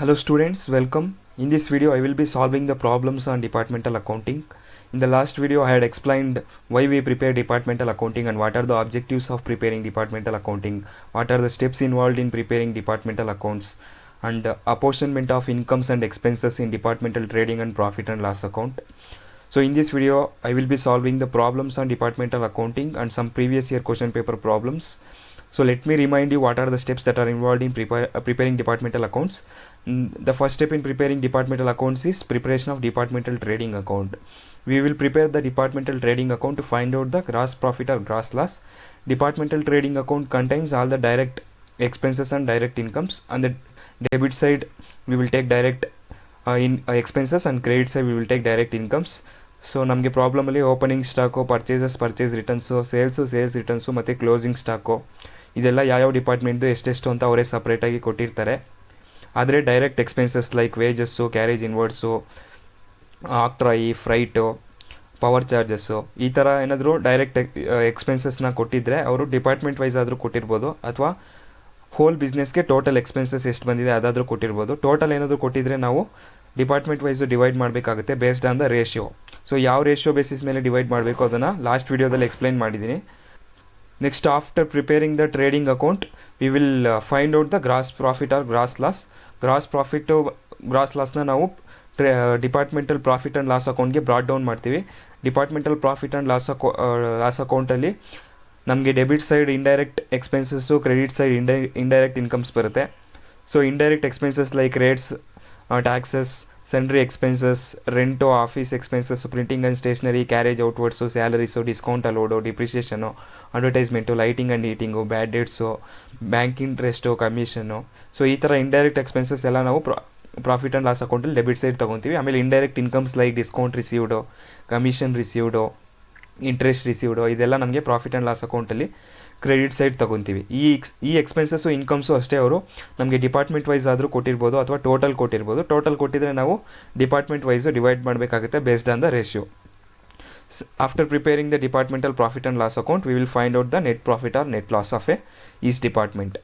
Hello students, welcome. In this video I will be solving the problems on departmental accounting. In the last video I had explained why we prepare departmental accounting and what are the objectives of preparing departmental accounting, what are the steps involved in preparing departmental accounts, and apportionment of incomes and expenses in departmental trading and profit and loss account. So in this video I will be solving the problems on departmental accounting and some previous year question paper problems. So let me remind you what are the steps that are involved in preparing departmental accounts. The first step in preparing departmental accounts is preparation of departmental trading account. We will prepare the departmental trading account to find out the gross profit or gross loss. Departmental trading account contains all the direct expenses and direct incomes. On the debit side we will take direct expenses and credit side we will take direct incomes. So ನಮಗೆ ಪ್ರಾಬ್ಲಮಲ್ಲಿ opening stock, purchase returns, sales returns ಮತ್ತು closing stock ಇದೆಲ್ಲ ಯಾವ್ಯಾವ ಡಿಪಾರ್ಟ್ಮೆಂಟ್ದು ಎಷ್ಟೆಷ್ಟು ಅಂತ ಅವರೇ ಸಪ್ರೇಟಾಗಿ ಕೊಟ್ಟಿರ್ತಾರೆ. ಆದರೆ direct expenses like wages, carriage inwards, octroi, freight, power charges ಈ ಥರ ಏನಾದರೂ ಡೈರೆಕ್ಟ್ ಎಕ್ಸ್ಪೆನ್ಸಸ್ನ ಕೊಟ್ಟಿದ್ದರೆ ಅವರು ಡಿಪಾರ್ಟ್ಮೆಂಟ್ ವೈಸ್ ಆದರೂ ಕೊಟ್ಟಿರ್ಬೋದು, ಅಥವಾ ಹೋಲ್ ಬಿಸ್ನೆಸ್ಗೆ ಟೋಟಲ್ ಎಕ್ಸ್ಪೆನ್ಸಸ್ ಎಷ್ಟು ಬಂದಿದೆ ಅದಾದರೂ ಕೊಟ್ಟಿರ್ಬೋದು. ಟೋಟಲ್ ಏನಾದರೂ ಕೊಟ್ಟಿದ್ದರೆ ನಾವು ಡಿಪಾರ್ಟ್ಮೆಂಟ್ ವೈಸು ಡಿವೈಡ್ ಮಾಡಬೇಕಾಗುತ್ತೆ based on the ratio. So ಯಾವ ರೇಷಿಯೋ ಬೇಸಿಸ್ ಮೇಲೆ ಡಿವೈಡ್ ಮಾಡಬೇಕು ಅದನ್ನು ಲಾಸ್ಟ್ ವಿಡಿಯೋದಲ್ಲಿ ಎಕ್ಸ್ಪ್ಲೈನ್ ಮಾಡಿದ್ದೀನಿ. Next after preparing the trading account we will find out the gross profit or gross loss. Gross ಲಾಸ್ನ ನಾವು ಡಿಪಾರ್ಟ್ಮೆಂಟಲ್ ಪ್ರಾಫಿಟ್ ಆ್ಯಂಡ್ ಲಾಸ್ ಅಕೌಂಟ್ಗೆ brought down ಮಾಡ್ತೀವಿ. ಡಿಪಾರ್ಟ್ಮೆಂಟಲ್ ಪ್ರಾಫಿಟ್ ಆ್ಯಂಡ್ ಲಾಸ್ ಅಕೌಂಟಲ್ಲಿ ನಮಗೆ debit side indirect expenses, credit side indirect incomes ಬರುತ್ತೆ. So indirect expenses like rates, taxes, sundry expenses, rent, office expenses, printing and stationery, carriage outwards, salaries, discount allowed, depreciation, advertisement, lighting and heating, bad debts, bank interest, commission. So ಈ ಥರ indirect expenses ಎಲ್ಲ ನಾವು profit and loss ಅಕೌಂಟಲ್ಲಿ debit side ತೊಗೊತೀವಿ. ಆಮೇಲೆ indirect incomes like discount received, commission received, interest received ಇದೆಲ್ಲ ನಮಗೆ profit and loss ಅಕೌಂಟಲ್ಲಿ ಕ್ರೆಡಿಟ್ ಸೈಡ್ ತೊಗೊತೀವಿ. ಈ ಎಕ್ಸ್ಪೆನ್ಸಸ್ಸು, ಇನ್ಕಮ್ಸು ಅಷ್ಟೇ ಅವರು ನಮಗೆ ಡಿಪಾರ್ಟ್ಮೆಂಟ್ ವೈಸ್ ಆದರೂ ಕೊಟ್ಟಿರ್ಬೋದು ಅಥವಾ ಟೋಟಲ್ ಕೊಟ್ಟಿರ್ಬೋದು. ಟೋಟಲ್ ಕೊಟ್ಟಿದ್ರೆ ನಾವು ಡಿಪಾರ್ಟ್ಮೆಂಟ್ ವೈಸು ಡಿವೈಡ್ ಮಾಡಬೇಕಾಗುತ್ತೆ based on the ratio. After preparing the departmental profit and loss account we will find out the net profit or net loss of each department.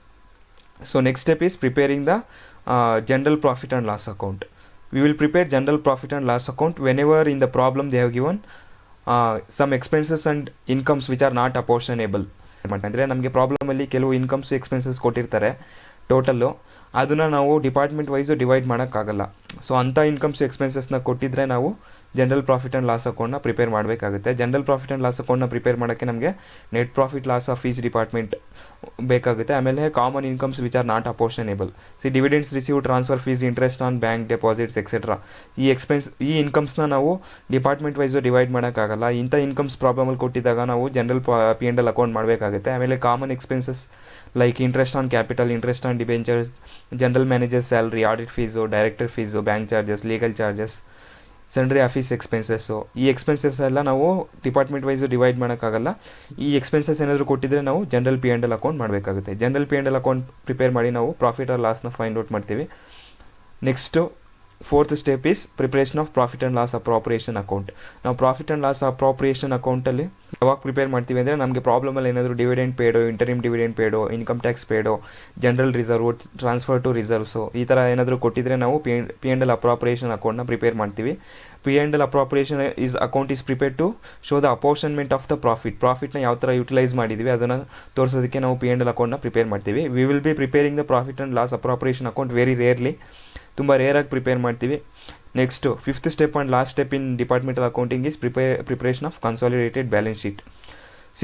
So next step is preparing the general profit and loss account. We will prepare general profit and loss account whenever in the problem they have given some expenses and incomes which are not apportionable. ಅಂದರೆ ನಮಗೆ ಪ್ರಾಬ್ಲಮಲ್ಲಿ ಕೆಲವು incomes expenses ಕೊಟ್ಟಿರ್ತಾರೆ total, ಅದನ್ನು ನಾವು department wise divide ಮಾಡೋಕ್ಕಾಗಲ್ಲ. So ಅಂಥ incomes ಎಕ್ಸ್ಪೆನ್ಸಸ್ನ ಕೊಟ್ಟಿದ್ದರೆ ನಾವು ಜನರಲ್ ಪ್ರಾಫಿಟ್ ಆ್ಯಂಡ್ ಲಾಸ್ ಅಕೌಂಟ್ನ ಪ್ರಿಪೇರ್ ಮಾಡಬೇಕಾಗುತ್ತೆ. ಜನರಲ್ ಪ್ರಾಫಿಟ್ ಆ್ಯಂಡ್ ಲಾಸ್ ಅಕೌಂಟ್ನ ಪ್ರಿಪೇರ್ ಮಾಡೋಕ್ಕೆ ನಮಗೆ net profit loss of each department ಬೇಕಾಗುತ್ತೆ. ಆಮೇಲೆ common incomes which are not apportionable, dividends receive, transfer fees, interest on bank deposits et cetera. ಈ ಇನ್ಕಮ್ಸ್ನ ನಾವು ಡಿಪಾರ್ಟ್ಮೆಂಟ್ ವೈಸು ಡಿವೈಡ್ ಮಾಡೋಕ್ಕಾಗಲ್ಲ. ಇಂಥ ಇನ್ಕಮ್ಸ್ ಪ್ರಾಬ್ಲಮಲ್ಲಿ ಕೊಟ್ಟಿದ್ದಾಗ ನಾವು ಜನರಲ್ P&L ಅಕೌಂಟ್ ಮಾಡಬೇಕಾಗುತ್ತೆ. ಆಮೇಲೆ common expenses like interest on capital, interest on debentures, general manager salary, audit fees, director fees, bank charges, legal charges, sundry office expenses ಈ expenses ಎಲ್ಲ ನಾವು department wise divide ಮಾಡೋಕ್ಕಾಗಲ್ಲ. ಈ expenses ಏನಾದರೂ ಕೊಟ್ಟಿದ್ದರೆ ನಾವು ಜನರಲ್ P&L ಅಕೌಂಟ್ ಮಾಡಬೇಕಾಗುತ್ತೆ. General P&L account prepare ಮಾಡಿ ನಾವು ಪ್ರಾಫಿಟ್ ಆರ್ ಲಾಸ್ನ ಫೈಂಡ್ ಔಟ್ ಮಾಡ್ತೀವಿ. Next fourth step is preparation of profit and loss appropriation account. ನಾವು ಪ್ರಾಫಿಟ್ ಆ್ಯಂಡ್ ಲಾಸ್ ಅಪ್ರಾಪ್ರಿಯೇಷನ್ ಅಕೌಂಟಲ್ಲಿ ಯಾವಾಗ ಪ್ರಿಪೇರ್ ಮಾಡ್ತೀವಿ ಅಂದರೆ ನಮಗೆ ಪ್ರಾಬ್ಲಮಲ್ಲಿ ಏನಾದರೂ dividend paid, interim dividend paid, income tax paid, general reserve, transfer to reserves ಈ ಥರ ಏನಾದರೂ ಕೊಟ್ಟಿದ್ದರೆ ನಾವು P&L ಅಪ್ರಾಪ್ರಿಯೇಷನ್ ಅಕೌಂಟ್ನ ಪ್ರಿಪೇರ್ ಮಾಡ್ತೀವಿ. P&L appropriation account is prepare to show the apportionment of the ಪ್ರಾಫಿಟ್ನ ಯಾವ ಥರ ಯುಟಿಲೈಸ್ ಮಾಡಿದ್ವಿ ಅದನ್ನು ತೋರಿಸೋದಕ್ಕೆ ನಾವು P&L ಅಕೌಂಟ್ನ ಪ್ರಿಪೇರ್ ಮಾಡ್ತೀವಿ. We will be preparing the profit and loss appropriation account very rarely, ತುಂಬ ರೇರಾಗಿ ಪ್ರಿಪೇರ್ ಮಾಡ್ತೀವಿ. Next fifth step and last step in departmental accounting is preparation of consolidated balance sheet.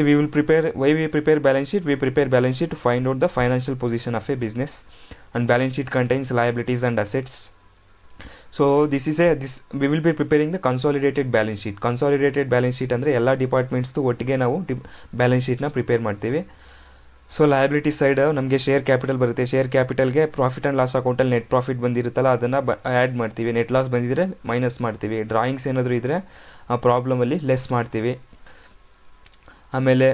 We will prepare, why we prepare balance sheet? We prepare balance sheet to find out the financial position of a business, and balance sheet contains liabilities and assets. So we will be preparing the consolidated balance sheet. Consolidated balance sheet ಅಂದರೆ ಎಲ್ಲ ಡಿಪಾರ್ಟ್ಮೆಂಟ್ಸ್ದು ಒಟ್ಟಿಗೆ ನಾವು balance ಶೀಟ್ನ prepare ಮಾಡ್ತೀವಿ. So liability side ನಮಗೆ share capital ಬರುತ್ತೆ. Share ಕ್ಯಾಪಿಟಲ್ಗೆ profit and loss ಅಕೌಂಟಲ್ಲಿ net profit ಬಂದಿರುತ್ತಲ್ಲ ಅದನ್ನು ಆ್ಯಡ್ ಮಾಡ್ತೀವಿ. ನೆಟ್ ಲಾಸ್ ಬಂದಿದ್ದರೆ ಮೈನಸ್ ಮಾಡ್ತೀವಿ. ಡ್ರಾಯಿಂಗ್ಸ್ ಏನಾದರೂ ಇದ್ದರೆ ಆ ಪ್ರಾಬ್ಲಮಲ್ಲಿ ಲೆಸ್ ಮಾಡ್ತೀವಿ. ಆಮೇಲೆ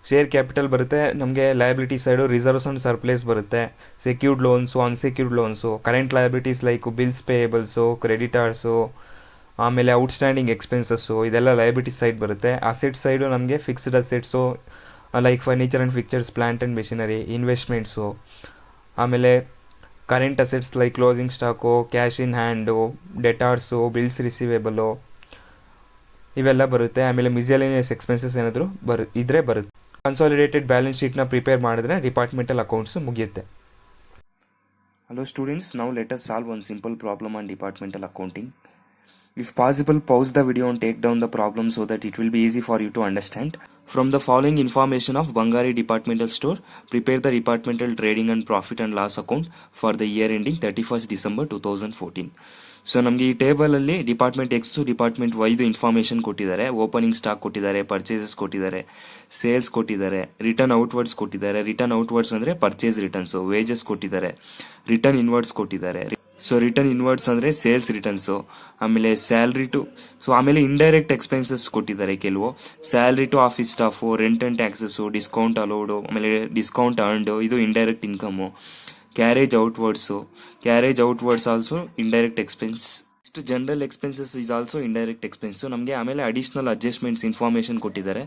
ಶೇರ್ ಕ್ಯಾಪಿಟಲ್ ಬರುತ್ತೆ ನಮಗೆ. Liability side reserves and surplus ಬರುತ್ತೆ, secured loans, unsecured loans, current liabilities like bills payables, creditors, ಆಮೇಲೆ ಔಟ್ಸ್ಟ್ಯಾಂಡಿಂಗ್ ಎಕ್ಸ್ಪೆನ್ಸಸ್ಸು ಇದೆಲ್ಲ ಲಯಬಿಲಿಟಿ ಸೈಡ್ ಬರುತ್ತೆ. ಅಸೆಟ್ ಸೈಡು ನಮಗೆ fixed assets like furniture and fixtures, plant and machinery, investments, ಆಮೇಲೆ current assets like closing stock, cash in hand, debtors, bills receivable ಇವೆಲ್ಲ ಬರುತ್ತೆ. ಆಮೇಲೆ miscellaneous expenses ಏನಾದರೂ ಇದ್ರೆ ಬರುತ್ತೆ. ಕನ್ಸಾಲಿಡೇಟೆಡ್ ಬ್ಯಾಲೆನ್ಸ್ ಶೀಟ್ನ ಪ್ರಿಪೇರ್ ಮಾಡಿದ್ರೆ ಡಿಪಾರ್ಟ್ಮೆಂಟಲ್ ಅಕೌಂಟ್ಸ್ ಮುಗಿಯುತ್ತೆ. Hello students, now let us solve one simple problem on departmental accounting. If possible, pause the video and take down the problem so that it will be easy for you to understand. From the following information of Bangari Departmental Store, prepare the departmental trading and profit and loss account for the year ending 31st December 2014. So ನಮಗೆ ಈ ಟೇಬಲಲ್ಲಿ department X department ವೈದು information ಕೊಟ್ಟಿದ್ದಾರೆ. Opening stock ಕೊಟ್ಟಿದ್ದಾರೆ, purchases ಕೊಟ್ಟಿದ್ದಾರೆ, sales ಕೊಟ್ಟಿದ್ದಾರೆ, return outwards ಕೊಟ್ಟಿದ್ದಾರೆ. Return outwards ಅಂದರೆ ಪರ್ಚೇಸ್ ರಿಟರ್ನ್ಸು, ವೇಜಸ್ ಕೊಟ್ಟಿದ್ದಾರೆ, ರಿಟರ್ನ್ ಇನ್ವರ್ಡ್ಸ್ ಕೊಟ್ಟಿದ್ದಾರೆ. ಸೊ ರಿಟರ್ನ್ ಇನ್ವರ್ಡ್ಸ್ ಅಂದರೆ ಸೇಲ್ಸ್ ರಿಟರ್ನ್ಸು, ಆಮೇಲೆ ಸ್ಯಾಲ್ರಿ ಟು, ಸೊ ಆಮೇಲೆ ಇಂಡೈರೆಕ್ಟ್ ಎಕ್ಸ್ಪೆನ್ಸಸ್ ಕೊಟ್ಟಿದ್ದಾರೆ ಕೆಲವು. Salary to office staff, rent and taxes, discount allowed, ಆಮೇಲೆ ಡಿಸ್ಕೌಂಟ್ ಅರ್ನ್ಡ್, ಇದು indirect income. Carriage outwards also indirect expense. ಇಷ್ಟು general expenses is also indirect expense. ನಮಗೆ ಆಮೇಲೆ additional adjustments information ಕೊಟ್ಟಿದ್ದಾರೆ.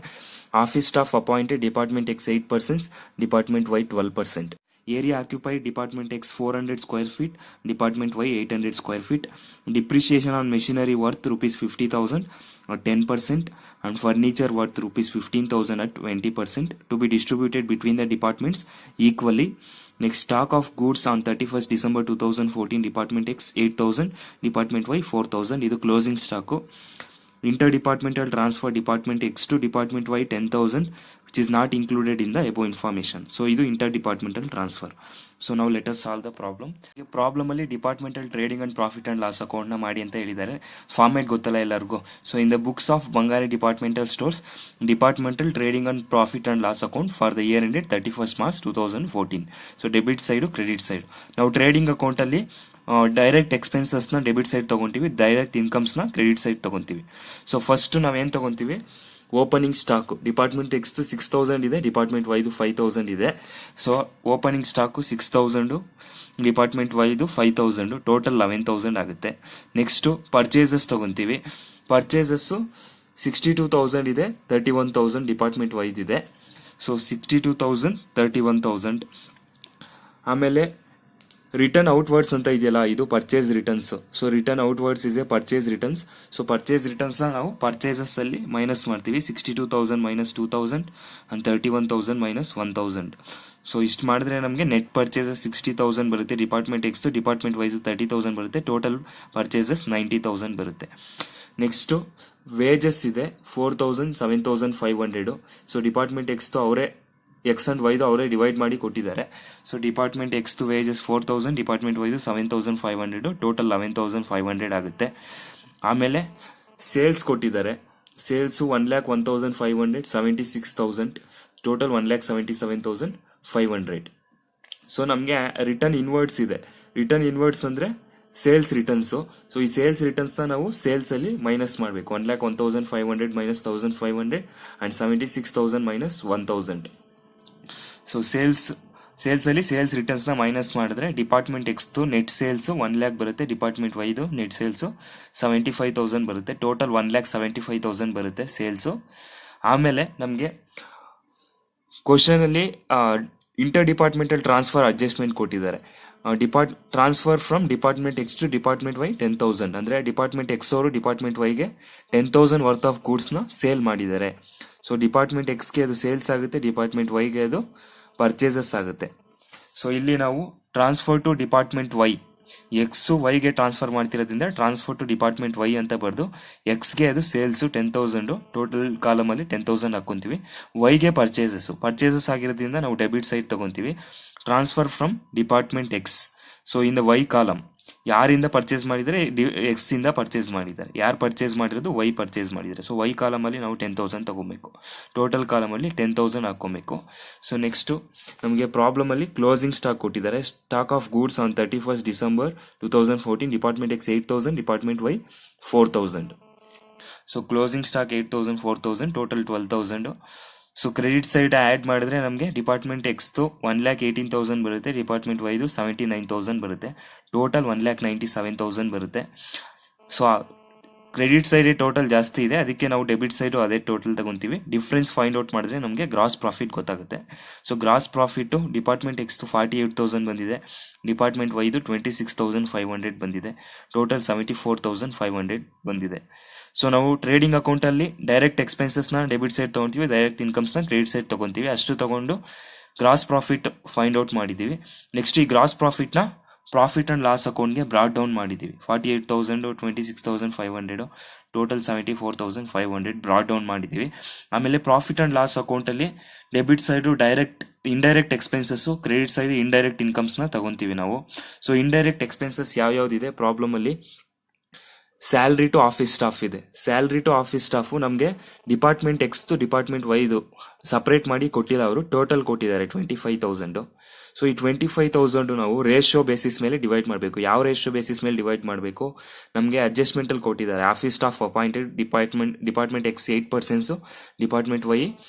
Office staff appointed department X 8%, department Y 12%. Area occupied department X 400 square feet, department Y 800 square feet. Depreciation on machinery worth rupees 50,000 at 10% and furniture worth rupees 15,000 at 20%, to be distributed between the departments equally. Next, stock of goods on 31st December 2014, Department X 8,000, Department Y 4,000. ಇದು closing stock. Inter departmental transfer department X to department Y 10,000, which is not included in the above information. So ಇದು inter departmental transfer. So ನಾವು let us solve the problem. Problem ಅಲ್ಲಿ departmental trading and profit and loss account ನ ಮಾಡಿ ಅಂತ ಹೇಳಿದ್ದಾರೆ. Format ಗೊತ್ತಲ್ಲ ಎಲ್ಲರಿಗೂ. So in the books of Bangari departmental stores, departmental trading and profit and loss account for the year ended 31st March 2014. So debit side, credit side. ನಾವು trading account ಅಲ್ಲಿ direct expenses ನ debit side ತಗೊಂತೀವಿ, direct incomes ನ credit side ತಗೊಂತೀವಿ. So first ನಾವೇನ್ ತಗೊಂತೀವಿ, opening stock department X 6,000 ಇದೆ, department ವೈದು 5,000 ಇದೆ. ಸೊ ಓಪನಿಂಗ್ ಸ್ಟಾಕು 6,000, ಡಿಪಾರ್ಟ್ಮೆಂಟ್ ವೈದು 5,000, ಟೋಟಲ್ 11,000 ಆಗುತ್ತೆ. Next purchases ತಗೊಂತೀವಿ. ಪರ್ಚೇಸಸ್ಸು 62,000 ಇದೆ, 31,000 ಡಿಪಾರ್ಟ್ಮೆಂಟ್ ವೈದಿದೆ. ಸೊ 62,000, 31,000. ಆಮೇಲೆ ರಿಟರ್ನ್ ಔಟ್ವರ್ಡ್ಸ್ ಅಂತ ಇದೆಯಲ್ಲ, ಇದು purchase returns. So return outwards ಇದೆ purchase returns. So purchase returns ನಾವು ಪರ್ಚೇಸಸ್ ಅಲ್ಲಿ ಮೈನಸ್ ಮಾಡ್ತೀವಿ. 62,000 ಮೈನಸ್ 2,000 ಅಂಡ್ 31,000 ಮೈನಸ್ 1,000. ಸೊ ಇಷ್ಟು ಮಾಡಿದ್ರೆ ನಮಗೆ ನೆಟ್ ಪರ್ಚೇಸಸ್ 60,000 ಬರುತ್ತೆ. ಡಿಪಾರ್ಟ್ಮೆಂಟ್ ಎಕ್ಸ್ ಡಿಪಾರ್ಟ್ಮೆಂಟ್ ವೈಸ್ 30,000 ಬರುತ್ತೆ. ಟೋಟಲ್ ಪರ್ಚೇಸಸ್ 90,000 ಬರುತ್ತೆ. ನೆಕ್ಸ್ಟ್ ವೇಜಸ್ ಇದೆ 4,000, 7,500. ಸೊ ಡಿಪಾರ್ಟ್ಮೆಂಟ್ ಎಕ್ಸ್ ಅವರೇ ಎಕ್ಸ್ ಅಂಡ್ ವೈದು ಅವರೇ ಡಿವೈಡ್ ಮಾಡಿ ಕೊಟ್ಟಿದ್ದಾರೆ. So department X wages 4,000, department ವೈದು 7,500, ಟೋಟಲ್ 11,500 ಆಗುತ್ತೆ. ಆಮೇಲೆ ಸೇಲ್ಸ್ ಕೊಟ್ಟಿದ್ದಾರೆ. Sales 1,01,500, 76,000, total 1,77,500. ಸೊ ನಮಗೆ ರಿಟರ್ನ್ ಇನ್ವರ್ಡ್ಸ್ ಇದೆ. ರಿಟರ್ನ್ ಇನ್ವರ್ಡ್ಸ್ ಅಂದ್ರೆ ಸೇಲ್ಸ್ ರಿಟರ್ನ್ಸ್. ಸೊ ಈ ಸೇಲ್ಸ್ ರಿಟರ್ನ್ಸ್ ನಾವು ಸೇಲ್ಸ್ ಅಲ್ಲಿ ಮೈನಸ್ ಮಾಡಬೇಕು. 1,01,500 minus 1,500 and 76,000 minus 1,000. So sales ಅಲ್ಲಿ ಸೇಲ್ಸ್ ರಿಟರ್ನ್ಸ್ ನ ಮೈನಸ್ ಮಾಡಿದ್ರೆ department X net sales 1 lakh ಬರುತ್ತೆ. ಡಿಪಾರ್ಟ್ಮೆಂಟ್ ವೈದು ನೆಟ್ ಸೇಲ್ಸ್ 75,000 ಬರುತ್ತೆ. ಟೋಟಲ್ 1,75,000 ಬರುತ್ತೆ ಸೇಲ್ಸ್. ಆಮೇಲೆ ನಮಗೆ ಕ್ವಶನ್ ಅಲ್ಲಿ ಇಂಟರ್ ಡಿಪಾರ್ಟ್ಮೆಂಟಲ್ ಟ್ರಾನ್ಸ್ಫರ್ ಅಡ್ಜಸ್ಟ್ಮೆಂಟ್ ಕೊಟ್ಟಿದ್ದಾರೆ. Transfer from department X to department Y 10,000 ಅಂದ್ರೆ ಡಿಪಾರ್ಟ್ಮೆಂಟ್ ಎಕ್ಸ್ ಅವರು ಡಿಪಾರ್ಟ್ಮೆಂಟ್ ವೈಗೆ 10,000 ವರ್ತ್ ಆಫ್ ಗೂಡ್ಸ್ ನ ಸೇಲ್ ಮಾಡಿದ್ದಾರೆ. ಸೊ ಡಿಪಾರ್ಟ್ಮೆಂಟ್ ಎಕ್ಸ್ಗೆ ಅದು ಸೇಲ್ಸ್ ಆಗುತ್ತೆ, ಡಿಪಾರ್ಟ್ಮೆಂಟ್ ವೈಗೆ ಅದು ಪರ್ಚೇಸಸ್ ಆಗುತ್ತೆ. ಸೊ ಇಲ್ಲಿ ನಾವು transfer to department Y, X ವೈಗೆ ಟ್ರಾನ್ಸ್ಫರ್ ಮಾಡ್ತಿರೋದ್ರಿಂದ ಟ್ರಾನ್ಸ್ಫರ್ ಟು ಡಿಪಾರ್ಟ್ಮೆಂಟ್ ವೈ ಅಂತ ಬರ್ದು ಎಕ್ಸ್ಗೆ ಅದು ಸೇಲ್ಸ್ 10,000, ಟೋಟಲ್ ಕಾಲಮ್ ಅಲ್ಲಿ 10,000 ಹಾಕೊಂತೀವಿ. ವೈಗೆ ಪರ್ಚೇಸಸ್ ಆಗಿರೋದ್ರಿಂದ ನಾವು ಡೆಬಿಟ್ ಸೈಡ್ ತಗೊಂತೀವಿ. Transfer from department X. So in the Y column ಯಾರಿಂದ ಪರ್ಚೇಸ್ ಮಾಡಿದರೆ ಎಕ್ಸ್ ಇಂದ ಪರ್ಚೇಸ್ ಮಾಡಿದ್ದಾರೆ, ಯಾರು ಪರ್ಚೇಸ್ ಮಾಡಿರೋದು ವೈ ಪರ್ಚೇಸ್ ಮಾಡಿದ್ದಾರೆ. ಸೊ ವೈ ಕಾಲಮ್ ಅಲ್ಲಿ ನಾವು 10,000 ತಗೋಬೇಕು, ಟೋಟಲ್ ಕಾಲಮ್ ಅಲ್ಲಿ 10,000 ಹಾಕೋಬೇಕು. ಸೊ ನೆಕ್ಸ್ಟ್ ನಮಗೆ ಪ್ರಾಬ್ಲಮ್ ಅಲ್ಲಿ ಕ್ಲೋಸಿಂಗ್ ಸ್ಟಾಕ್ ಕೊಟ್ಟಿದ್ದಾರೆ. Stock of goods on 31st December 2014, department X 8,000, department Y 4,000. So closing stock 8,000, 4,000, total 12,000. So credit side add ಮಾಡಿದ್ರೆ ನಮಗೆ ಡಿಪಾರ್ಟ್ಮೆಂಟ್ ಎಕ್ಸ್ 1,18,000 ಬರುತ್ತೆ, ಡಿಪಾರ್ಟ್ಮೆಂಟ್ ವೈದು 79,000 ಬರುತ್ತೆ, ಟೋಟಲ್ 1,97,000 ಬರುತ್ತೆ. ಸೊ ಕ್ರೆಡಿಟ್ ಸೈಡ್ ಟೋಟಲ್ ಜಾಸ್ತಿ ಇದೆ, ಅದಕ್ಕೆ ನಾವು ಡೆಬಿಟ್ ಸೈಡು ಅದೇ ಟೋಟಲ್ ತಗೊಂತೀವಿ. ಡಿಫ್ರೆನ್ಸ್ ಫೈಂಡ್ ಔಟ್ ಮಾಡಿದ್ರೆ ನಮಗೆ ಗ್ರಾಸ್ ಪ್ರಾಫಿಟ್ ಗೊತ್ತಾಗುತ್ತೆ. ಸೊ ಗ್ರಾಸ್ ಪ್ರಾಫಿಟ್ ಡಿಪಾರ್ಟ್ಮೆಂಟ್ ಎಕ್ಸ್ದು 48,000 ಬಂದಿದೆ, ಡಿಪಾರ್ಟ್ಮೆಂಟ್ ವೈದು 26,500 ಬಂದಿದೆ, ಟೋಟಲ್ 74,500 ಬಂದಿದೆ. ಸೊ ನಾವು ಟ್ರೇಡಿಂಗ್ ಅಕೌಂಟಲ್ಲಿ ಡೈರೆಕ್ಟ್ ಎಕ್ಸ್ಪೆನ್ಸಸ್ನ ಡೆಬಿಟ್ ಸೈಡ್ ತೊಗೊತೀವಿ, ಡೈರೆಕ್ಟ್ ಇನ್ಕಮ್ಸ್ನ ಕ್ರೆಡಿಟ್ ಸೈಡ್ ತೊಗೊತೀವಿ. ಅಷ್ಟು ತಗೊಂಡು ಗ್ರಾಸ್ ಪ್ರಾಫಿಟ್ ಫೈಂಡ್ ಔಟ್ ಮಾಡಿದ್ದೀವಿ. ನೆಕ್ಸ್ಟ್ ಈ ಗ್ರಾಸ್ ಪ್ರಾಫಿಟ್ನ ಪ್ರಾಫಿಟ್ ಅಂಡ್ ಲಾಸ್ ಅಕೌಂಟ್ಗೆ ಬ್ರಾಡ್ ಡೌನ್ ಮಾಡಿದ್ದೀವಿ. 48,000, 26,500, ಟೋಟಲ್ 74,500 ಬ್ರಾಡ್ ಡೌನ್ ಮಾಡಿದ್ದೀವಿ. ಆಮೇಲೆ ಪ್ರಾಫಿಟ್ ಅಂಡ್ ಲಾಸ್ ಅಕೌಂಟಲ್ಲಿ debit side direct indirect expenses, credit side indirect ಇನ್ಕಮ್ಸ್ನ ತಗೊಂತೀವಿ ನಾವು. ಸೊ ಇಂಡೈರೆಕ್ಟ್ ಎಕ್ಸ್ಪೆನ್ಸಸ್ ಯಾವ್ಯಾವ್ದಿದೆ ಪ್ರಾಬ್ಲಮಲ್ಲಿ, ಸ್ಯಾಲ್ರಿ ಟು ಆಫೀಸ್ ಸ್ಟಾಫ್ ಇದೆ. ಸ್ಯಾಲ್ರಿ ಟು ಆಫೀಸ್ ಸ್ಟಾಫು ನಮಗೆ ಡಿಪಾರ್ಟ್ಮೆಂಟ್ ಎಕ್ಸ್ದು ಡಿಪಾರ್ಟ್ಮೆಂಟ್ ವೈದು ಸಪ್ರೇಟ್ ಮಾಡಿ ಕೊಟ್ಟಿಲ್ಲ, ಅವರು ಟೋಟಲ್ ಕೊಟ್ಟಿದ್ದಾರೆ 25,000. ಸೊ ಈ 25,000 ನಾವು ರೇಷಿಯೋ ಬೇಸಿಸ್ ಮೇಲೆ ಡಿವೈಡ್ ಮಾಡಬೇಕು. ಯಾವ ರೇಷಿಯೋ ಬೇಸಿಸ್ ಮೇಲೆ ಡಿವೈಡ್ ಮಾಡಬೇಕು, ನಮಗೆ ಅಡ್ಜಸ್ಟ್ಮೆಂಟಲ್ಲಿ ಕೊಟ್ಟಿದ್ದಾರೆ. Office staff appointed department X 8%, department Y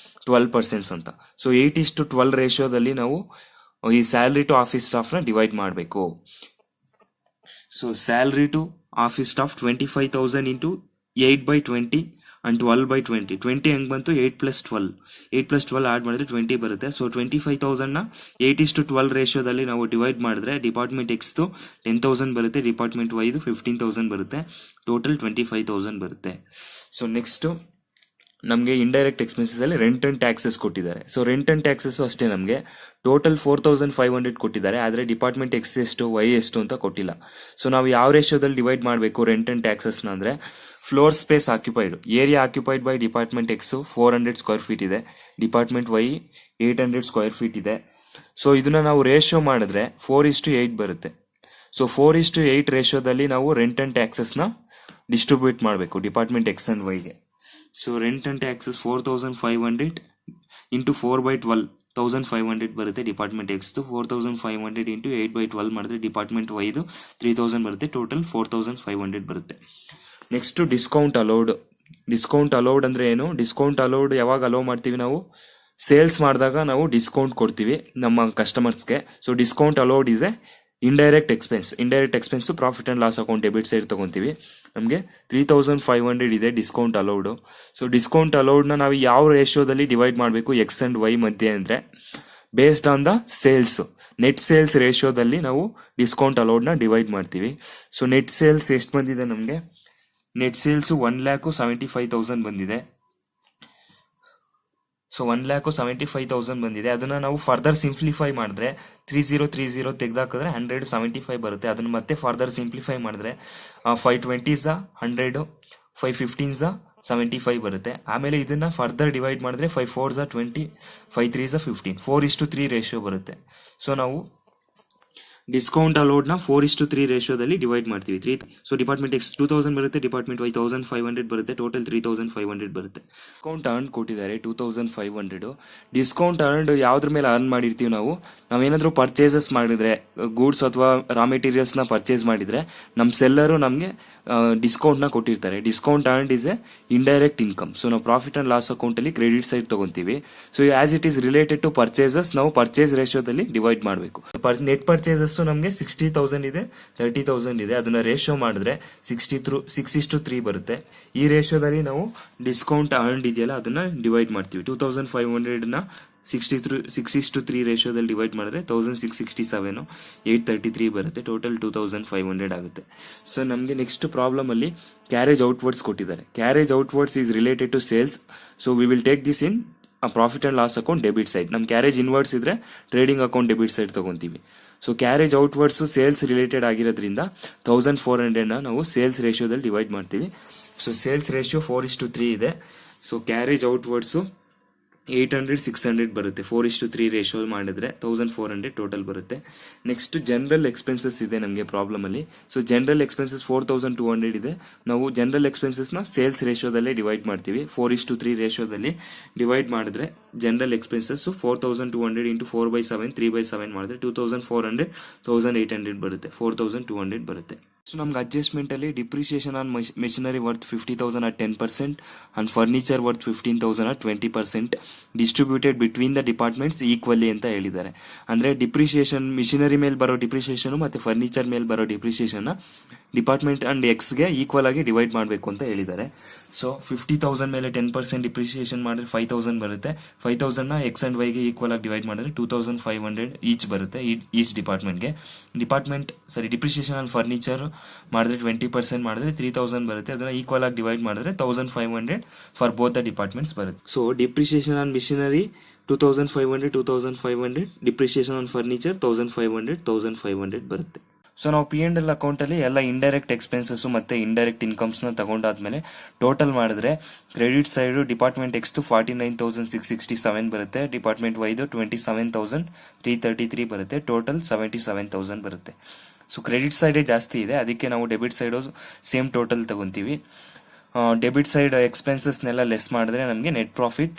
12% ಅಂತ. ಸೊ 8:12 ರೇಷಿಯೋದಲ್ಲಿ ನಾವು ಈ ಸ್ಯಾಲ್ರಿ ಟು ಆಫೀಸ್ ಸ್ಟಾಫ್ನ ಡಿವೈಡ್ ಮಾಡಬೇಕು. So salary to office staff 25,000 into 8/20 and 12/20. 20 ಹೆಂಗ್ ಬಂತು, 8+12. 8+12 ಆಡ್ ಮಾಡಿದ್ರೆ 20 ಬರುತ್ತೆ. ಸೊ 25,000ನ 8:12 ರೇಷಿಯೋದಲ್ಲಿ ನಾವು ಡಿವೈಡ್ ಮಾಡಿದ್ರೆ ಡಿಪಾರ್ಟ್ಮೆಂಟ್ ಎಕ್ಸ್ದು 10,000 ಬರುತ್ತೆ, ಡಿಪಾರ್ಟ್ಮೆಂಟ್ ವೈದು 15,000 ಬರುತ್ತೆ, ಟೋಟಲ್ 25,000 ಬರುತ್ತೆ. ಸೊ ನೆಕ್ಸ್ಟ್ ನಮಗೆ ಇಂಡೈರೆಕ್ಟ್ ಎಕ್ಸ್ಪೆನ್ಸಸ್ ಅಲ್ಲಿ ರೆಂಟ್ ಅಂಡ್ ಟ್ಯಾಕ್ಸಸ್ ಕೊಟ್ಟಿದ್ದಾರೆ. ಸೊ ರೆಂಟ್ ಅಂಡ್ ಟ್ಯಾಕ್ಸಸ್ ಅಷ್ಟೇ ನಮಗೆ ಟೋಟಲ್ 4,500 ಕೊಟ್ಟಿದ್ದಾರೆ, ಆದರೆ ಡಿಪಾರ್ಟ್ಮೆಂಟ್ ಎಕ್ಸ್ ಎಷ್ಟು ವೈ ಎಷ್ಟು ಅಂತ ಕೊಟ್ಟಿಲ್ಲ. ಸೊ ನಾವು ಯಾವ ರೇಷಿಯೋದಲ್ಲಿ ಡಿವೈಡ್ ಮಾಡಬೇಕು ರೆಂಟ್ ಅಂಡ್ ಟ್ಯಾಕ್ಸಸ್ನ ಅಂದರೆ, floor space occupied, area occupied by department X 400 square feet ಇದೆ, ಡಿಪಾರ್ಟ್ಮೆಂಟ್ ವೈ 800 ಸ್ಕ್ವೇರ್ ಫೀಟ್ ಇದೆ. ಸೊ ಇದನ್ನ ನಾವು ರೇಷಿಯೋ ಮಾಡಿದ್ರೆ 4:8 ಬರುತ್ತೆ. ಸೊ 4:8 ರೇಷಿಯೋದಲ್ಲಿ ನಾವು ರೆಂಟ್ ಅಂಡ್ ಟ್ಯಾಕ್ಸಸ್ನ ಡಿಸ್ಟ್ರಿಬ್ಯೂಟ್ ಮಾಡಬೇಕು ಡಿಪಾರ್ಟ್ಮೆಂಟ್ ಎಕ್ಸ್ ಅಂಡ್ ವೈಗೆ. So rent and taxes 4,500 into 4/12 1,500 ಬರುತ್ತೆ ಡಿಪಾರ್ಟ್ಮೆಂಟ್ ಎಕ್ಸ್ದು, 4,500 ಇಂಟು 8/12 ಮಾಡಿದ್ರೆ ಡಿಪಾರ್ಟ್ಮೆಂಟ್ ವೈದು 3,000 ಬರುತ್ತೆ, ಟೋಟಲ್ 4,500 ಬರುತ್ತೆ. Next discount allowed. Discount allowed ಅಂದ್ರೆ ಏನು, ಡಿಸ್ಕೌಂಟ್ ಅಲೌಡ್ ಯಾವಾಗ ಅಲೋ ಮಾಡ್ತೀವಿ ನಾವು, ಸೇಲ್ಸ್ ಮಾಡಿದಾಗ ನಾವು ಡಿಸ್ಕೌಂಟ್ ಕೊಡ್ತೀವಿ ನಮ್ಮ ಕಸ್ಟಮರ್ಸ್ಗೆ. So discount allowed is a indirect expense. Indirect expense profit and loss account debit side ತಗೊಂತೀವಿ. ನಮಗೆ 3,500 ಇದೆ ಡಿಸ್ಕೌಂಟ್ ಅಲೌಡ್. ಸೊ ಡಿಸ್ಕೌಂಟ್ ಅಲೌಡ್ನ ನಾವು ಯಾವ ರೇಷಿಯೋದಲ್ಲಿ ಡಿವೈಡ್ ಮಾಡಬೇಕು ಎಕ್ಸ್ ಅಂಡ್ ವೈ ಮಧ್ಯೆ ಅಂದರೆ, based on the sales, net sales ರೇಷಿಯೋದಲ್ಲಿ ನಾವು ಡಿಸ್ಕೌಂಟ್ ಅಲೌಡ್ನ ಡಿವೈಡ್ ಮಾಡ್ತೀವಿ. ಸೊ ನೆಟ್ ಸೇಲ್ಸ್ ಎಷ್ಟು ಬಂದಿದೆ ನಮಗೆ, ನೆಟ್ ಸೇಲ್ಸ್ 1,75,000 ಬಂದಿದೆ. ಸೊ 1,75,000 ಬಂದಿದೆ. ಅದನ್ನ ನಾವು ಫರ್ದರ್ ಸಿಂಪ್ಲಿಫೈ ಮಾಡಿದ್ರೆ 3030 ತೆಗೆದಾಕಿದ್ರೆ 175 ಬರುತ್ತೆ. ಅದನ್ನ ಮತ್ತೆ ಫರ್ದರ್ ಸಿಂಪ್ಲಿಫೈ ಮಾಡಿದ್ರೆ 520 100, 515 75 ಬರುತ್ತೆ. ಆಮೇಲೆ ಇದನ್ನ ಫರ್ದರ್ ಡಿವೈಡ್ ಮಾಡಿದ್ರೆ 5 4 20, 5 3 15, 4:3 ರೇಷಿಯೋ ಬರುತ್ತೆ. ಸೊ ನಾವು ಡಿಸ್ಕೌಂಟ್ ಅಲೌಡ್ ನ 4:3 ರೇಷಿಯೋದಲ್ಲಿ ಡಿವೈಡ್ ಮಾಡ್ತೀವಿ. ಸೊ ಡಿಪಾರ್ಟ್ಮೆಂಟ್ ಎಕ್ಸ್ 2,000 ಬರುತ್ತೆ, ಡಿಪಾರ್ಟ್ಮೆಂಟ್ ವೈ 1,500 ಬರುತ್ತೆ, ಟೋಟಲ್ 3,500 ಬರುತ್ತೆ. ಡಿಸ್ಕೌಂಟ್ ಅರ್ನ್ ಕೊಟ್ಟಿದ್ದಾರೆ 2,500. ಡಿಸ್ಕೌಂಟ್ ಅರ್ನ್ ಯಾವ್ದ್ರ ಮೇಲೆ ಅರ್ನ್ ಮಾಡಿರ್ತೀವಿ ನಾವು, ನಾವೇನಾದ್ರೂ ಪರ್ಚೇಸಸ್ ಮಾಡಿದ್ರೆ, ಗೂಡ್ಸ್ ಅಥವಾ ರಾ ಮೆಟೀರಿಯಲ್ಸ್ ನ ಪರ್ಚೇಸ್ ಮಾಡಿದ್ರೆ ನಮ್ಮ ಸೆಲ್ಲರು ನಮಗೆ ಡಿಸ್ಕೌಂಟ್ ನ ಕೊಟ್ಟಿರ್ತಾರೆ. Discount earn is a indirect income. So ನಾವು ಪ್ರಾಫಿಟ್ ಅಂಡ್ ಲಾಸ್ ಅಕೌಂಟ್ ಅಲ್ಲಿ ಕ್ರೆಡಿಟ್ ಸೈಡ್ ತಗೊಂತೀವಿ. So as it is related to purchases ನಾವು ಪರ್ಚೇಸ್ ರೇಷಿಯೋದಲ್ಲಿ ಡಿವೈಡ್ ಮಾಡಬೇಕು. ನೆಟ್ ಪರ್ಚೇಸಸ್ ನಮಗೆ 60,000 ಇದೆ, 30,000 ಇದೆ. ಅದನ್ನ ರೇಷಿಯೋ ಮಾಡಿದ್ರೆ 6:3 ಬರುತ್ತೆ. ಈ ರೇಷಿಯೋದಲ್ಲಿ ನಾವು ಡಿಸ್ಕೌಂಟ್ ಅರ್ನ್ ಇದೆಯಲ್ಲ ಅದನ್ನ ಡಿವೈಡ್ ಮಾಡ್ತೀವಿ. 2,500 ನ 6:3 ರೇಷಿಯೋದಲ್ಲಿ ಡಿವೈಡ್ ಮಾಡಿದ್ರೆ 1,667, 833 ಬರುತ್ತೆ, ಟೋಟಲ್ 2,500 ಆಗುತ್ತೆ. ಸೊ ನಮಗೆ ನೆಕ್ಸ್ಟ್ ಪ್ರಾಬ್ಲಮ್ ಅಲ್ಲಿ ಕ್ಯಾರೇಜ್ ಔಟ್ವರ್ಡ್ಸ್ ಕೊಟ್ಟಿದ್ದಾರೆ. Carriage outwards is related to sales. So we will take this in profit and loss account debit side. ನಮ್ ಕ್ಯಾರೇಜ್ ಇನ್ವರ್ಡ್ಸ್ ಇದ್ರೆ ಟ್ರೇಡಿಂಗ್ ಅಕೌಂಟ್ ಡೆಬಿಟ್ ಸೈಡ್ ತಗೊಂತೀವಿ. So carriage outwards sales related ಆಗಿರೋದ್ರಿಂದ 1,400 ನಾವು sales ರೇಷಿಯೋದಲ್ಲಿ divide ಮಾಡ್ತೀವಿ. So sales ratio 4:3 ಇದೆ. So carriage outwards 800 600 ಬರುತ್ತೆ. 4:3 ratio ಮಾಡಿದ್ರೆ 1,400 ಟೋಟಲ್ ಬರುತ್ತೆ. ನೆಕ್ಸ್ಟ್ ಜನರಲ್ ಎಕ್ಸ್ಪೆನ್ಸಸ್ ಇದೆ ನಮಗೆ ಪ್ರಾಬ್ಲಮ್ ಅಲ್ಲಿ. ಸೊ ಜನರಲ್ ಎಕ್ಸ್ಪೆನ್ಸಸ್ 4,200 ಇದೆ. ನಾವು ಜನರಲ್ ಎಕ್ಸ್ಪೆನ್ಸಸ್ ನ ಸೇಲ್ಸ್ ರೇಷಿಯೋದಲ್ಲೇ ಡಿವೈಡ್ ಮಾಡ್ತೀವಿ. 4:3 ರೇಷಿಯೋದಲ್ಲಿ ಡಿವೈಡ್ ಮಾಡಿದ್ರೆ ಜನರಲ್ ಎಕ್ಸ್ಪೆನ್ಸಸ್ 4,200 ಇಂಟು 4/7 3/7 ಮಾಡಿದ್ರೆ 2,400 1,800 ಬರುತ್ತೆ, 4,200 ಬರುತ್ತೆ. ಸೊ ನಮ್ಗೆ ಅಡ್ಜಸ್ಟ್ಮೆಂಟ್ ಅಲ್ಲಿ depreciation on machinery worth 50,000 at 10% and furniture worth 15,000 at 20% distributed between the departments equally ಅಂತ ಹೇಳಿದ್ದಾರೆ. ಅಂದ್ರೆ ಡಿಪ್ರಿಸಿಯೇಷನ್ ಮಿಷಿನರಿ ಮೇಲೆ ಬರೋ ಡಿಪ್ರಿಸಿಯೇಷನ್ ಮತ್ತೆ ಫರ್ನಿಚರ್ ಮೇಲೆ ಬರೋ ಡಿಪ್ರಿಸಿಯೇಷನ್ ಡಿಪಾರ್ಟ್ಮೆಂಟ್ ಅಂಡ್ ಎಕ್ಸ್ಗೆ ಈಕ್ವಲ್ ಆಗಿ ಡಿವೈಡ್ ಮಾಡಬೇಕು ಅಂತ ಹೇಳಿದ್ದಾರೆ. ಸೊ 50,000 ಮೇಲೆ 10% ಡಿಪ್ರಿಸಿಯೇಷನ್ ಮಾಡಿದ್ರೆ 5,000 ಬರುತ್ತೆ. 5,000 ನ ಎಕ್ಸ್ ಅಂಡ್ ವೈಗೆ ಈಕ್ವಲ್ ಆಗಿ ಡಿವೈಡ್ ಮಾಡಿದ್ರೆ 2,500 ಈಚ್ ಬರುತ್ತೆ ಈಚ್ ಡಿಪಾರ್ಟ್ಮೆಂಟ್ಗೆ. ಡಿಪ್ರಿಸಿಯೇಷನ್ ಆನ್ ಫರ್ನಿಚರ್ ಮಾಡಿದ್ರೆ 20% ಮಾಡಿದ್ರೆ 3,000 ಬರುತ್ತೆ. ಅದನ್ನ ಈಕ್ವಲ್ ಆಗಿ ಡಿವೈಡ್ ಮಾಡಿದ್ರೆ 1,500 ಫಾರ್ ಬೋತ್ ದ ಡಿಪಾರ್ಟ್ಮೆಂಟ್ಸ್ ಬರುತ್ತೆ. So depreciation on machinery 2,500 depreciation on furniture 1,500 ಬರುತ್ತೆ. ಸೊ ನಾವು P&L ಅಕೌಂಟ್ ಅಲ್ಲಿ ಎಲ್ಲ ಇಂಡೈರೆಕ್ಟ್ ಎಕ್ಸ್ಪೆನ್ಸಸ್ ಮತ್ತೆ ಇಂಡೈರೆಕ್ಟ್ ಇನ್ಕಮ್ಸ್ ನ ತಗೊಂಡಾದ್ಮೇಲೆ ಟೋಟಲ್ ಮಾಡಿದ್ರೆ ಕ್ರೆಡಿಟ್ ಸೈಡ್ ಡಿಪಾರ್ಟ್ಮೆಂಟ್ ಎಕ್ಸ್ 49,667 ಬರುತ್ತೆ, ಡಿಪಾರ್ಟ್ಮೆಂಟ್ ವೈ 27,333 ಬರುತ್ತೆ, ಟೋಟಲ್ 77,000 ಬರುತ್ತೆ. ಸೊ ಕ್ರೆಡಿಟ್ ಸೈಡ್ ಜಾಸ್ತಿ ಇದೆ, ಅದಕ್ಕೆ ನಾವು ಡೆಬಿಟ್ ಸೈಡ್ ಸೇಮ್ ಟೋಟಲ್ ತಗೊಂತೀವಿ. ಡೆಬಿಟ್ ಸೈಡ್ ಎಕ್ಸ್ಪೆನ್ಸಸ್ನೆಲ್ಲ ಲೆಸ್ ಮಾಡಿದ್ರೆ ನಮಗೆ ನೆಟ್ ಪ್ರಾಫಿಟ್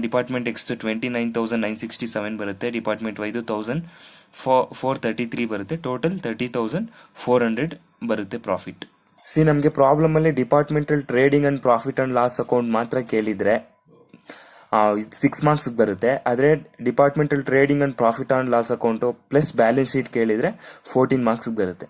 ಡಿಪಾರ್ಟ್ಮೆಂಟ್ ಎಕ್ಸ್ 29,967 ಬರುತ್ತೆ, ಡಿಪಾರ್ಟ್ಮೆಂಟ್ ವೈ 1,433 ಬರುತ್ತೆ, ಟೋಟಲ್ 30,400 ಬರುತ್ತೆ ಪ್ರಾಫಿಟ್. ನಮಗೆ ಪ್ರಾಬ್ಲಮ್ ಅಲ್ಲಿ departmental trading and profit and loss account ಮಾತ್ರ ಕೇಳಿದ್ರೆ 6 ಮಾರ್ಕ್ಸ್ ಬರುತ್ತೆ. ಆದ್ರೆ departmental trading and profit and loss account plus balance sheet ಕೇಳಿದ್ರೆ 14 ಮಾರ್ಕ್ಸ್ ಬರುತ್ತೆ.